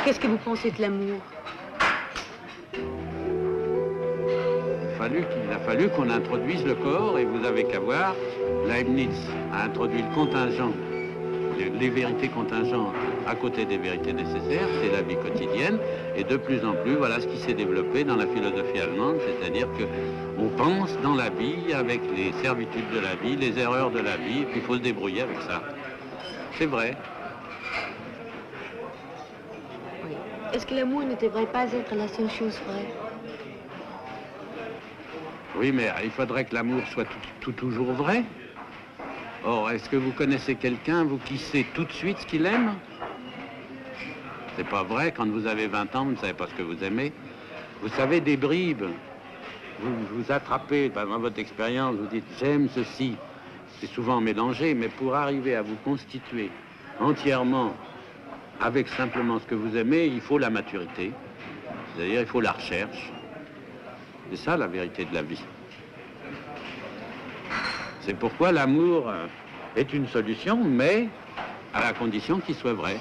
Qu'est-ce que vous pensez de l'amour? Il a fallu qu'on introduise le corps, et vous avez qu'à voir, Leibniz a introduit le contingent, les vérités contingentes à côté des vérités nécessaires, c'est la vie quotidienne, et de plus en plus, voilà ce qui s'est développé dans la philosophie allemande, c'est-à-dire qu'on pense dans la vie avec les servitudes de la vie, les erreurs de la vie, et puis il faut se débrouiller avec ça. C'est vrai. Oui. Est-ce que l'amour ne devrait pas être la seule chose vraie? Oui, mais il faudrait que l'amour soit toujours vrai. Or, est-ce que vous connaissez quelqu'un, vous, qui sait tout de suite ce qu'il aime? C'est pas vrai, quand vous avez 20 ans, vous ne savez pas ce que vous aimez. Vous savez des bribes. Vous attrapez, dans votre expérience, vous dites « j'aime ceci ». C'est souvent mélangé, mais pour arriver à vous constituer entièrement avec simplement ce que vous aimez, il faut la maturité. C'est-à-dire, il faut la recherche. C'est ça la vérité de la vie. C'est pourquoi l'amour est une solution, mais à la condition qu'il soit vrai.